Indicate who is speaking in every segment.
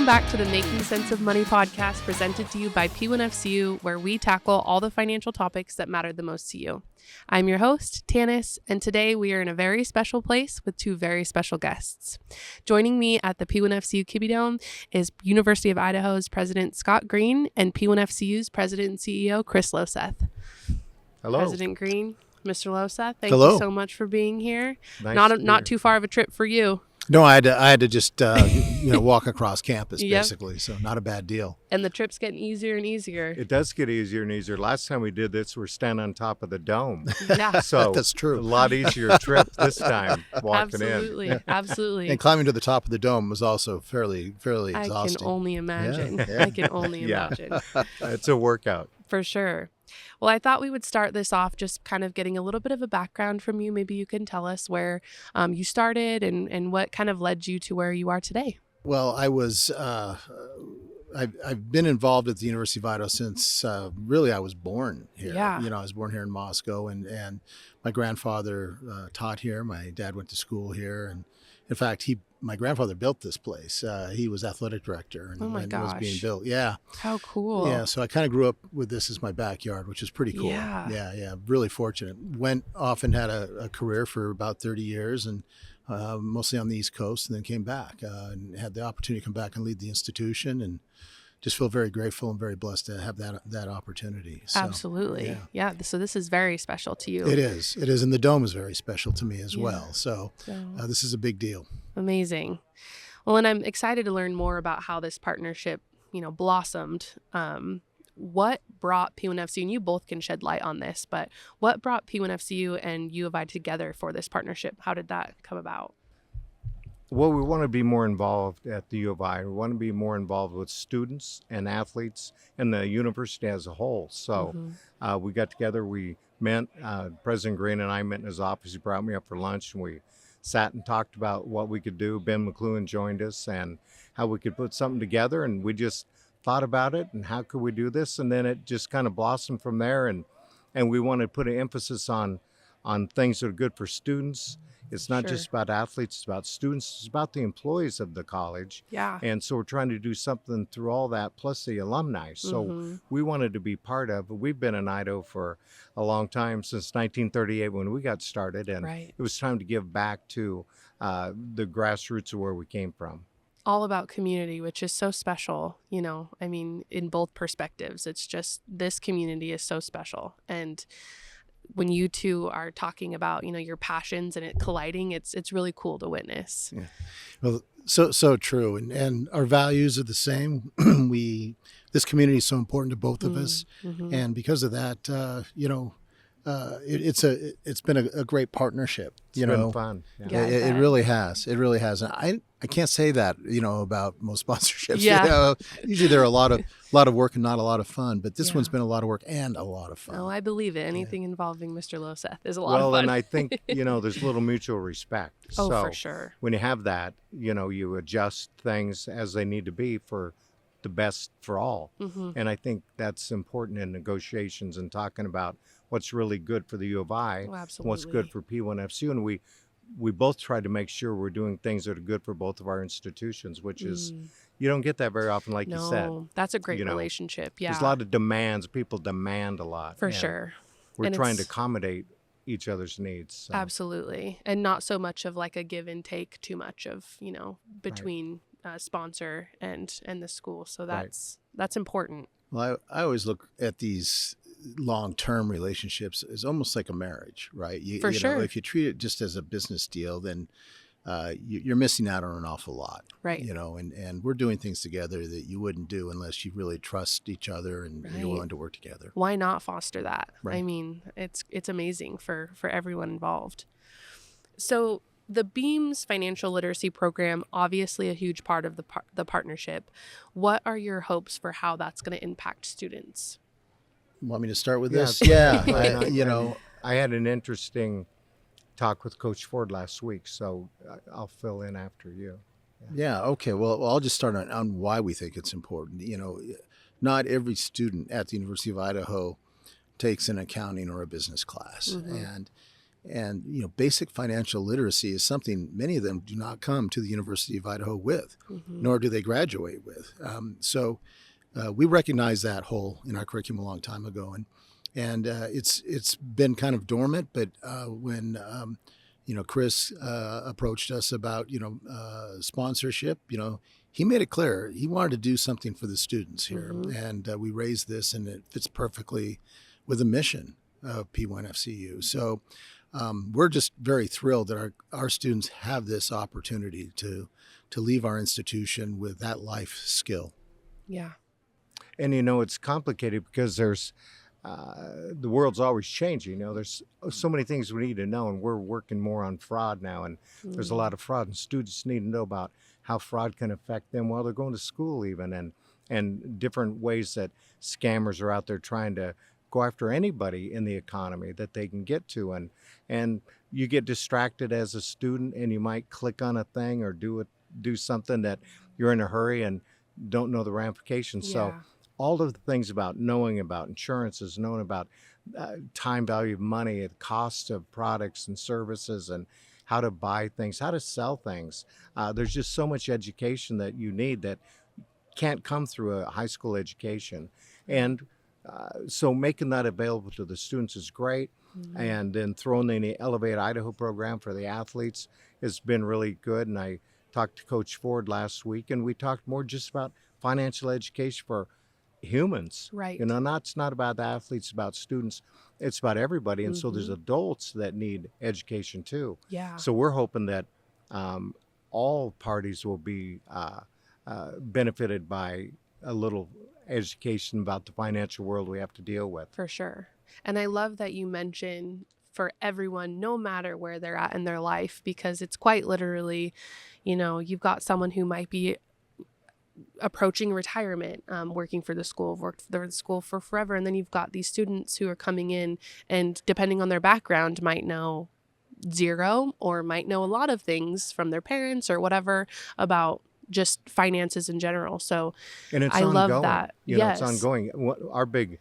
Speaker 1: back to the Making Sense of Money podcast presented to you by P1FCU, where we tackle all the financial topics that matter the most to you. I'm your host, Tanis, and today we are in a very special place with two very special guests. Joining me at the P1FCU Kibbie Dome is University of Idaho's President Scott Green and P1FCU's President and CEO Chris Loseth.
Speaker 2: Hello.
Speaker 1: President Green, Mr. Loseth, thank
Speaker 3: Hello.
Speaker 1: you so much for being here.
Speaker 2: Nice
Speaker 1: Not too far of a trip for you.
Speaker 3: No, I had to just walk across campus
Speaker 1: Yep.
Speaker 3: basically, so not a bad deal.
Speaker 1: And the trip's getting easier and easier.
Speaker 2: It does get easier and easier. Last time we did this, we're standing on top of the dome.
Speaker 1: Yeah,
Speaker 2: So
Speaker 3: That's true.
Speaker 2: A lot easier trip this time walking
Speaker 1: absolutely,
Speaker 2: in.
Speaker 1: absolutely.
Speaker 3: And climbing to the top of the dome was also fairly
Speaker 1: I
Speaker 3: exhausting.
Speaker 1: can only imagine.
Speaker 3: Yeah.
Speaker 1: I can only
Speaker 2: Yeah.
Speaker 1: imagine.
Speaker 2: It's a workout.
Speaker 1: For sure. Well, I thought we would start this off just kind of getting a little bit of a background from you. Maybe you can tell us where you started and what kind of led you to where you are today.
Speaker 3: Well, I was I've been involved at the University of Idaho since really I was born here.
Speaker 1: Yeah.
Speaker 3: I was born here in Moscow, and my grandfather taught here. My dad went to school here, and in fact, my grandfather built this place. He was athletic director and
Speaker 1: Oh my
Speaker 3: when it was being
Speaker 1: gosh.
Speaker 3: built. Yeah.
Speaker 1: How cool.
Speaker 3: Yeah, so I kind of grew up with this as my backyard, which is pretty cool.
Speaker 1: Yeah.
Speaker 3: Really fortunate. Went off and had a career for about 30 years, and mostly on the East Coast, and then came back and had the opportunity to come back and lead the institution, and just feel very grateful and very blessed to have that opportunity. So,
Speaker 1: Absolutely.
Speaker 3: yeah.
Speaker 1: So this is very special to you.
Speaker 3: It is, and the dome is very special to me as
Speaker 1: Yeah.
Speaker 3: well. So this is a big deal.
Speaker 1: Amazing. Well, and I'm excited to learn more about how this partnership, blossomed. What brought P1FCU, and you both can shed light on this, but what brought P1FCU and U of I together for this partnership? How did that come about?
Speaker 2: Well, we want to be more involved at the U of I. We want to be more involved with students and athletes and the university as a whole. So we got together, we met, President Green and I met in his office. He brought me up for lunch, and we sat and talked about what we could do. Ben McLuhan joined us and how we could put something together, and we just thought about it and how could we do this, and then it just kind of blossomed from there, and we want to put an emphasis on things that are good for students. It's not
Speaker 1: Sure.
Speaker 2: just about athletes, it's about students, it's about the employees of the college.
Speaker 1: Yeah.
Speaker 2: And so we're trying to do something through all that, plus the alumni. So we wanted to be part of it. We've been in Idaho for a long time, since 1938 when we got started, and
Speaker 1: Right.
Speaker 2: it was time to give back to the grassroots of where we came from.
Speaker 1: All about community, which is so special, in both perspectives. It's just, this community is so special. And when you two are talking about, your passions and it colliding, it's really cool to witness.
Speaker 3: Yeah. Well, so true, and our values are the same. This community is so important to both of us, and because of that, it's been a great partnership.
Speaker 2: It's been fun.
Speaker 1: Yeah, I
Speaker 3: It
Speaker 1: bet.
Speaker 3: really has. It really has. And I can't say that about most sponsorships.
Speaker 1: Yeah.
Speaker 3: Usually there are a lot of work and not a lot of fun. But this one's been a lot of work and a lot of fun.
Speaker 1: Oh, I believe it. Anything involving Mr. Loseth is a lot
Speaker 2: Well,
Speaker 1: of fun.
Speaker 2: and I think, there's a little mutual respect.
Speaker 1: Oh,
Speaker 2: so
Speaker 1: for sure.
Speaker 2: when you have that, you adjust things as they need to be for the best for all. And I think that's important in negotiations and talking about what's really good for the U of I,
Speaker 1: Oh,
Speaker 2: what's good
Speaker 1: absolutely.
Speaker 2: for P1FCU. And we both try to make sure we're doing things that are good for both of our institutions, which is, you don't get that very often, like you said.
Speaker 1: No, that's a great
Speaker 2: you know,
Speaker 1: relationship. Yeah,
Speaker 2: There's a lot of demands. People demand a lot.
Speaker 1: for
Speaker 2: and
Speaker 1: sure.
Speaker 2: We're
Speaker 1: And
Speaker 2: trying to
Speaker 1: it's-
Speaker 2: accommodate each other's needs. So.
Speaker 1: Absolutely. And not so much of like a give and take too much of, between sponsor and the school. So that's important.
Speaker 3: Well, I always look at these long-term relationships as almost like a marriage, right?
Speaker 1: For sure.
Speaker 3: If you treat it just as a business deal, then you're missing out on an awful lot.
Speaker 1: Right.
Speaker 3: And we're doing things together that you wouldn't do unless you really trust each other and
Speaker 1: Right.
Speaker 3: you're willing to work together.
Speaker 1: Why not foster that?
Speaker 3: Right.
Speaker 1: I mean, it's amazing for everyone involved. So the Beams Financial Literacy Program, obviously a huge part of the partnership. What are your hopes for how that's going to impact students?
Speaker 3: Want me to start with
Speaker 2: Yeah,
Speaker 3: this? Yeah.
Speaker 2: I had an interesting talk with Coach Ford last week, so I'll fill in after you.
Speaker 3: Yeah. Okay. Well, I'll just start on why we think it's important. Not every student at the University of Idaho takes an accounting or a business class. And And, basic financial literacy is something many of them do not come to the University of Idaho with, nor do they graduate with. So we recognized that hole in our curriculum a long time ago. And it's been kind of dormant, but when Chris approached us about sponsorship, he made it clear he wanted to do something for the students here, and we raised this, and it fits perfectly with the mission of P1FCU. So we're just very thrilled that our students have this opportunity to leave our institution with that life skill.
Speaker 1: Yeah.
Speaker 2: And it's complicated because there's the world's always changing. There's so many things we need to know, and we're working more on fraud now, and there's a lot of fraud, and students need to know about how fraud can affect them while they're going to school even, and different ways that scammers are out there trying to go after anybody in the economy that they can get to, and you get distracted as a student, and you might click on a thing or do something that you're in a hurry and don't know the ramifications.
Speaker 1: Yeah.
Speaker 2: So all of the things about knowing about insurances, knowing about time value of money, the cost of products and services, and how to buy things, how to sell things. There's just so much education that you need that can't come through a high school education. And so making that available to the students is great. And then throwing in the Elevate Idaho program for the athletes has been really good. And I talked to Coach Ford last week, and we talked more just about financial education for humans.
Speaker 1: Right.
Speaker 2: It's not about the athletes, it's about students, it's about everybody. And so there's adults that need education too.
Speaker 1: Yeah.
Speaker 2: So we're hoping that all parties will be benefited by a little education about the financial world we have to deal with.
Speaker 1: For sure. And I love that you mention for everyone, no matter where they're at in their life, because it's quite literally, you've got someone who might be approaching retirement, working for the school, worked for the school for forever. And then you've got these students who are coming in and, depending on their background, might know zero or might know a lot of things from their parents or whatever about just finances in general. So
Speaker 2: and it's
Speaker 1: I
Speaker 2: ongoing.
Speaker 1: love that. Yes.
Speaker 2: It's ongoing. Our big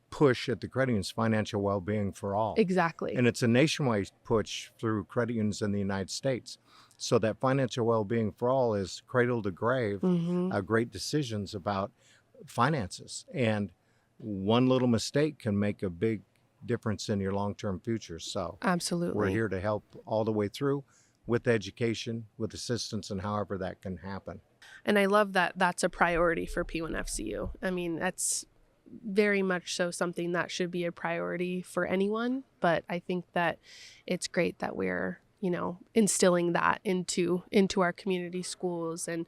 Speaker 2: push at the credit union is financial well-being for all.
Speaker 1: Exactly.
Speaker 2: And it's a nationwide push through credit unions in the United States. So that financial well-being for all is cradle to grave, great decisions about finances. And one little mistake can make a big difference in your long-term future. So
Speaker 1: absolutely,
Speaker 2: we're here to help all the way through with education, with assistance, and however that can happen.
Speaker 1: And I love that that's a priority for P1FCU. I mean, that's very much so something that should be a priority for anyone. But I think that it's great that we're, instilling that into our community schools and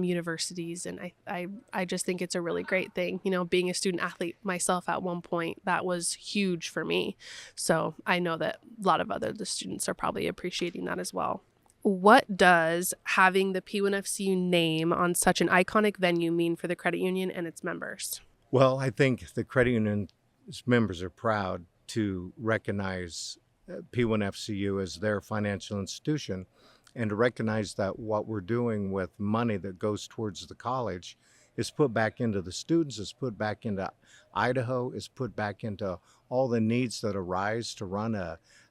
Speaker 1: universities. And I just think it's a really great thing. Being a student athlete myself at one point, that was huge for me. So I know that a lot of the students are probably appreciating that as well. What does having the P1FCU name on such an iconic venue mean for the credit union and its members?
Speaker 2: Well, I think the credit union's members are proud to recognize P1FCU as their financial institution, and to recognize that what we're doing with money that goes towards the college is put back into the students, is put back into Idaho, is put back into all the needs that arise to run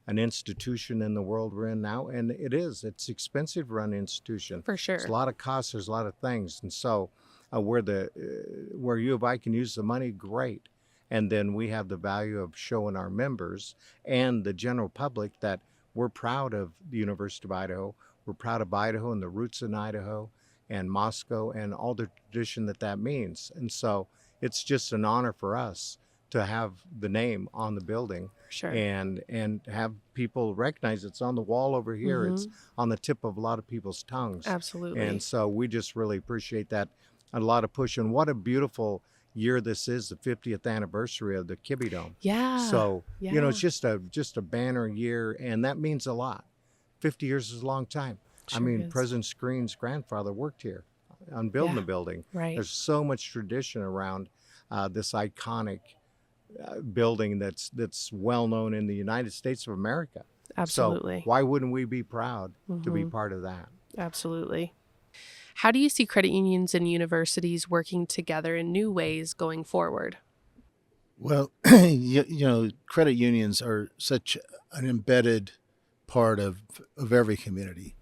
Speaker 2: an institution in the world we're in now. And it's expensive to run an institution.
Speaker 1: For sure.
Speaker 2: There's a lot of costs, there's a lot of things. And so where U of I can use the money, great. And then we have the value of showing our members and the general public that we're proud of the University of Idaho. We're proud of Idaho and the roots in Idaho and Moscow and all the tradition that means. And so it's just an honor for us to have the name on the building.
Speaker 1: Sure.
Speaker 2: And have people recognize it's on the wall over here. It's on the tip of a lot of people's tongues.
Speaker 1: Absolutely.
Speaker 2: And so we just really appreciate that. A lot of push. And what a beautiful year this is, the 50th anniversary of the Kibbie Dome.
Speaker 1: Yeah.
Speaker 2: So, it's just a banner year, and that means a lot. 50 years is a long time.
Speaker 1: Sure is.
Speaker 2: President Screen's grandfather worked here on building the building.
Speaker 1: Right.
Speaker 2: There's so much tradition around this iconic building that's well known in the United States of America.
Speaker 1: Absolutely.
Speaker 2: So why wouldn't we be proud to be part of that?
Speaker 1: Absolutely. How do you see credit unions and universities working together in new ways going forward?
Speaker 3: Well, credit unions are such an embedded part of every community.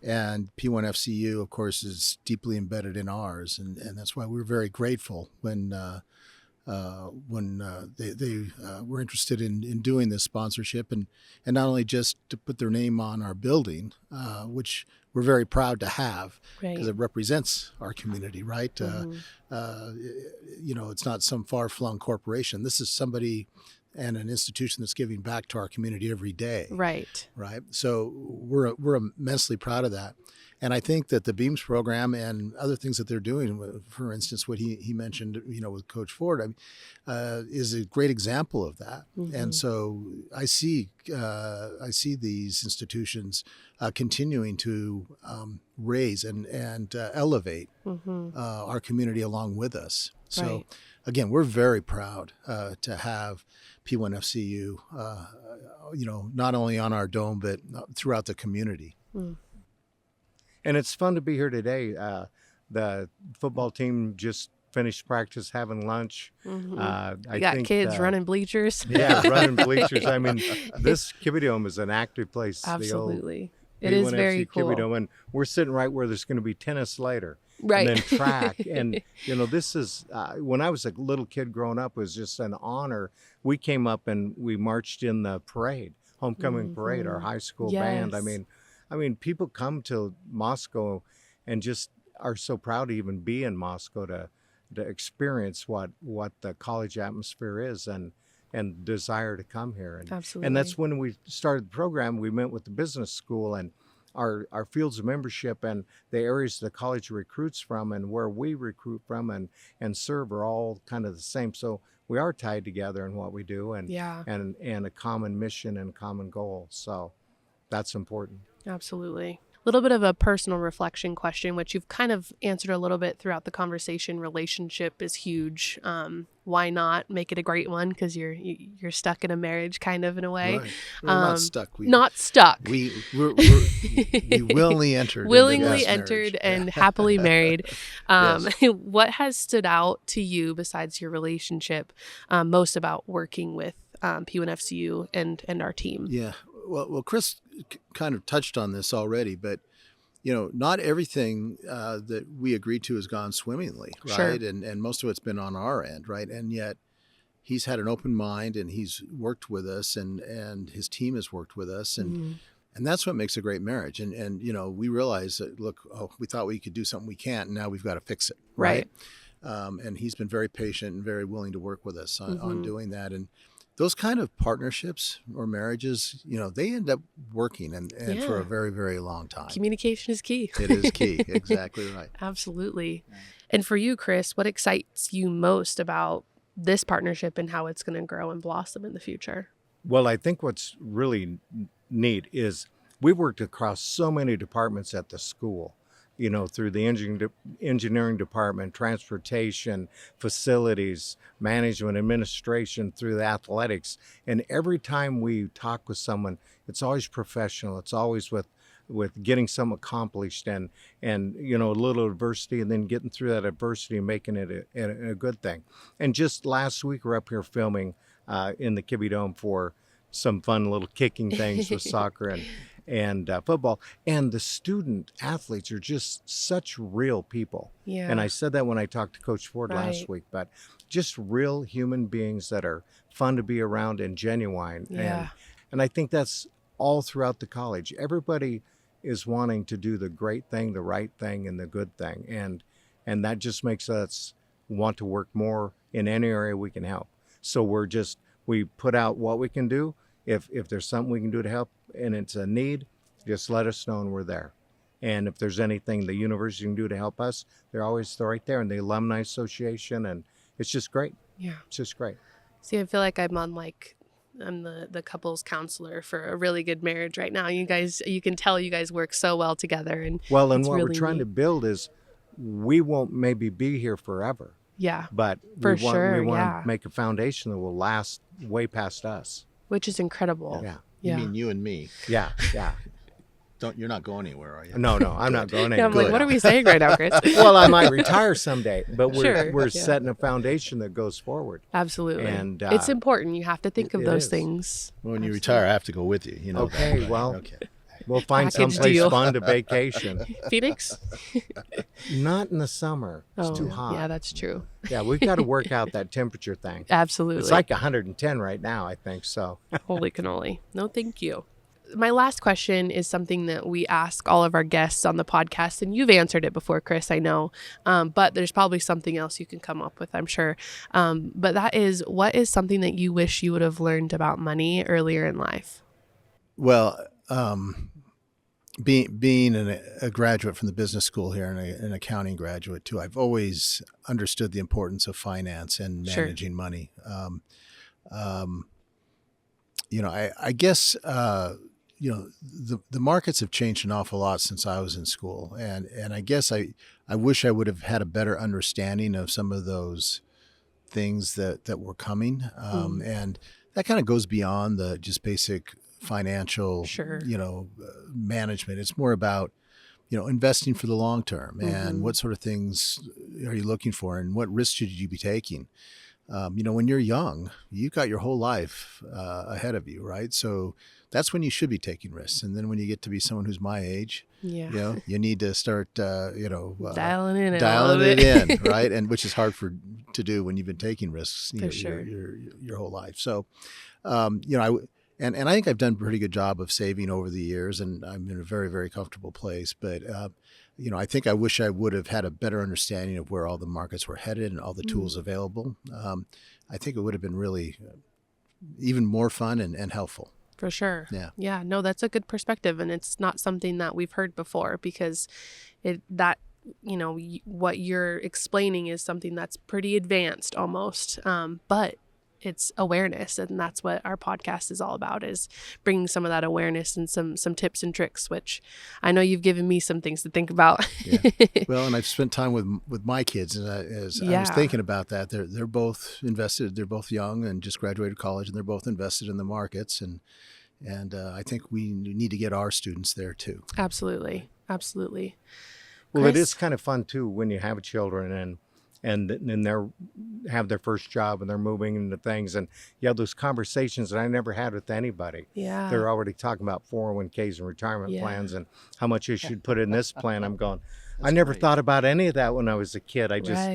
Speaker 3: And P1FCU, of course, is deeply embedded in ours. And that's why we're very grateful when they were interested in doing this sponsorship and not only just to put their name on our building, which we're very proud to have because it represents our community, right? It's not some far-flung corporation. This is somebody and an institution that's giving back to our community every day.
Speaker 1: Right.
Speaker 3: So we're immensely proud of that. And I think that the Beams program and other things that they're doing, for instance, what he mentioned, with Coach Ford, is a great example of that. And so I see these institutions continuing to raise and elevate our community along with us. So again, we're very proud to have P1FCU, not only on our dome, but throughout the community.
Speaker 2: And it's fun to be here today. The football team just finished practice, having lunch.
Speaker 1: I got kids running bleachers.
Speaker 2: Yeah, running bleachers. I mean, this Kibbie Dome is an active place.
Speaker 1: Absolutely. It is very cool.
Speaker 2: Kibbie Dome, and we're sitting right where there's going to be tennis later.
Speaker 1: Right.
Speaker 2: And then track. And, this is, when I was a little kid growing up, it was just an honor. We came up and we marched in the parade, homecoming parade, our high school band. I mean, people come to Moscow and just are so proud to even be in Moscow to experience what the college atmosphere is and desire to come here.
Speaker 1: Absolutely.
Speaker 2: And that's when we started the program. We met with the business school and our fields of membership and the areas the college recruits from and where we recruit from and serve are all kind of the same. So we are tied together in what we do and a common mission and common goal. So that's important.
Speaker 1: Absolutely. A little bit of a personal reflection question, which you've kind of answered a little bit throughout the conversation. Relationship is huge. Why not make it a great one? Because you're stuck in a marriage, kind of, in a way.
Speaker 3: Right. We're not stuck.
Speaker 1: Not stuck.
Speaker 3: We willingly entered.
Speaker 1: And happily married. What has stood out to you besides your relationship most about working with P1FCU and our team?
Speaker 3: Yeah. Well, Chris kind of touched on this already, but not everything that we agreed to has gone swimmingly, right?
Speaker 1: Sure.
Speaker 3: And most of it's been on our end, right? And yet he's had an open mind and he's worked with us and his team has worked with us and that's what makes a great marriage. And we realize that, look, we thought we could do something we can't, and now we've got to fix it, right? And he's been very patient and very willing to work with us on doing that. And those kind of partnerships or marriages, they end up working and for a very, very long time.
Speaker 1: Communication is key.
Speaker 3: It is key. Exactly right.
Speaker 1: Absolutely. And for you, Chris, what excites you most about this partnership and how it's going to grow and blossom in the future?
Speaker 2: Well, I think what's really neat is we've worked across so many departments at the school. Through the engineering department, transportation, facilities, management, administration, through the athletics. And every time we talk with someone, it's always professional. It's always with getting something accomplished and a little adversity and then getting through that adversity and making it a good thing. And just last week, we're up here filming in the Kibbie Dome for some fun little kicking things with soccer and football. And the student athletes are just such real people.
Speaker 1: Yeah.
Speaker 2: And I said that when I talked to Coach Ford last week, but just real human beings that are fun to be around and genuine.
Speaker 1: Yeah.
Speaker 2: And I think that's all throughout the college. Everybody is wanting to do the great thing, the right thing, and the good thing. And that just makes us want to work more in any area we can help. So we put out what we can do. If there's something we can do to help and it's a need, just let us know and we're there. And if there's anything the university can do to help us, they're always right there. And the Alumni Association, and it's just great.
Speaker 1: Yeah.
Speaker 2: It's just great.
Speaker 1: See, I feel like I'm the couples counselor for a really good marriage right now. You can tell you guys work so well together. And
Speaker 2: what
Speaker 1: really
Speaker 2: we're trying to build is we won't maybe be here forever.
Speaker 1: Yeah.
Speaker 2: But we want to make a foundation that will last way past us.
Speaker 1: Which is incredible.
Speaker 2: Yeah.
Speaker 3: You mean you and me?
Speaker 2: Yeah.
Speaker 3: You're not going anywhere, are you?
Speaker 2: No, I'm not going
Speaker 1: Yeah, I'm
Speaker 2: anywhere.
Speaker 1: like, what are we saying right now, Chris?
Speaker 2: Well, I might retire someday, but we're
Speaker 1: Yeah.
Speaker 2: setting a foundation that goes forward.
Speaker 1: Absolutely.
Speaker 2: And
Speaker 1: it's important. You have to think of
Speaker 2: it
Speaker 1: those
Speaker 2: is.
Speaker 1: things.
Speaker 3: Well, when you retire, I have to go with you. You know.
Speaker 2: Okay,
Speaker 3: that.
Speaker 2: well,
Speaker 3: Okay.
Speaker 2: we'll find
Speaker 1: Package
Speaker 2: someplace
Speaker 1: deal.
Speaker 2: fun to vacation.
Speaker 1: Phoenix?
Speaker 2: Not in the summer. It's too hot.
Speaker 1: Yeah, that's true.
Speaker 2: Yeah, we've got to work out that temperature thing.
Speaker 1: Absolutely.
Speaker 2: It's like 110 right now, I think so.
Speaker 1: Holy cannoli. No, thank you. My last question is something that we ask all of our guests on the podcast, and you've answered it before, Chris, I know, but there's probably something else you can come up with, I'm sure. But that is, what is something that you wish you would have learned about money earlier in life?
Speaker 3: Well, being a graduate from the business school here and an accounting graduate too, I've always understood the importance of finance and managing money. I guess the markets have changed an awful lot since I was in school, and I guess I wish I would have had a better understanding of some of those things that were coming, and that kind of goes beyond the just basic financial, management. It's more about, investing for the long term and what sort of things are you looking for and what risks should you be taking? When you're young, you've got your whole life ahead of you, right? So that's when you should be taking risks. And then when you get to be someone who's my age, you need to start,
Speaker 1: dialing it
Speaker 3: in, right? And which is hard to do when you've been taking risks your whole life. So, And I think I've done a pretty good job of saving over the years, and I'm in a very, very comfortable place. But, I think I wish I would have had a better understanding of where all the markets were headed and all the tools available. I think it would have been really even more fun and helpful.
Speaker 1: For sure.
Speaker 3: Yeah.
Speaker 1: Yeah. No, that's a good perspective. And it's not something that we've heard before, because what you're explaining is something that's pretty advanced almost. But it's awareness, and that's what our podcast is all about, is bringing some of that awareness and some tips and tricks, which I know you've given me some things to think about.
Speaker 3: Yeah. Well, and I've spent time with my kids, and as I was thinking about that, they're both invested. They're both young and just graduated college, and they're both invested in the markets, and I think we need to get our students there too.
Speaker 1: Absolutely.
Speaker 2: Well,
Speaker 1: Chris?
Speaker 2: it is kind of fun too when you have children and they have their first job and they're moving into things, and you have those conversations that I never had with anybody.
Speaker 1: Yeah.
Speaker 2: They're already talking about 401ks and retirement plans and how much you should put in this plan. I'm going, I never thought about any of that when I was a kid. I just,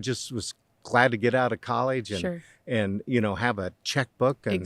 Speaker 2: just was glad to get out of college and have a checkbook and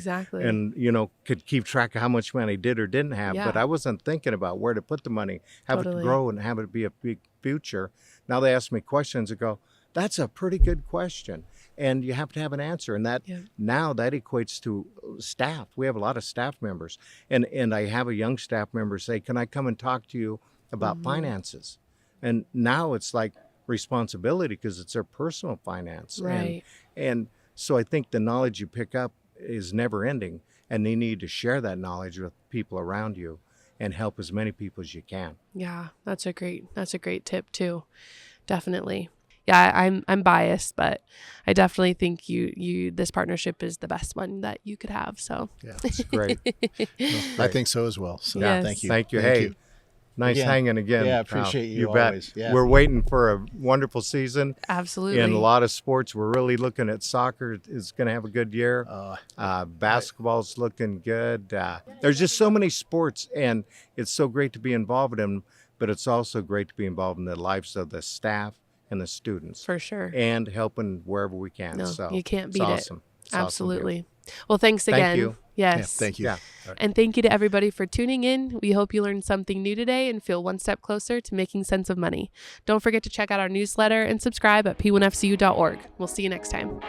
Speaker 2: could keep track of how much money I did or didn't have. But I wasn't thinking about where to put the money, have it grow and have it be a big future. Now they ask me questions and go, that's a pretty good question. And you have to have an answer. And that now that equates to staff. We have a lot of staff members. And I have a young staff member say, can I come and talk to you about finances? And now it's like responsibility because it's their personal finance.
Speaker 1: Right.
Speaker 2: And so I think the knowledge you pick up is never ending. And you need to share that knowledge with people around you and help as many people as you can.
Speaker 1: Yeah, that's a great tip too. Definitely. Yeah, I'm biased, but I definitely think this partnership is the best one that you could have. So
Speaker 2: yeah, it's great.
Speaker 3: I think so as well. So
Speaker 1: yes.
Speaker 3: Thank you.
Speaker 2: Hey, nice hanging again.
Speaker 3: Yeah, I appreciate you
Speaker 2: always.
Speaker 3: Bet. Yeah.
Speaker 2: We're waiting for a wonderful season.
Speaker 1: Absolutely.
Speaker 2: In a lot of sports, we're really looking at soccer is going to have a good year. Basketball's looking good. There's just so many sports, and it's so great to be involved in them, but it's also great to be involved in the lives of the staff and the students.
Speaker 1: For sure.
Speaker 2: And helping wherever we can.
Speaker 1: No,
Speaker 2: so
Speaker 1: you can't beat
Speaker 2: awesome.
Speaker 1: it.
Speaker 2: It's
Speaker 1: Absolutely.
Speaker 2: Awesome.
Speaker 1: Well, thanks again.
Speaker 2: Thank you.
Speaker 1: Yes.
Speaker 3: Yeah, thank you.
Speaker 2: Yeah.
Speaker 1: And thank you to everybody for tuning in. We hope you learned something new today and feel one step closer to making sense of money. Don't forget to check out our newsletter and subscribe at P1FCU.org. We'll see you next time.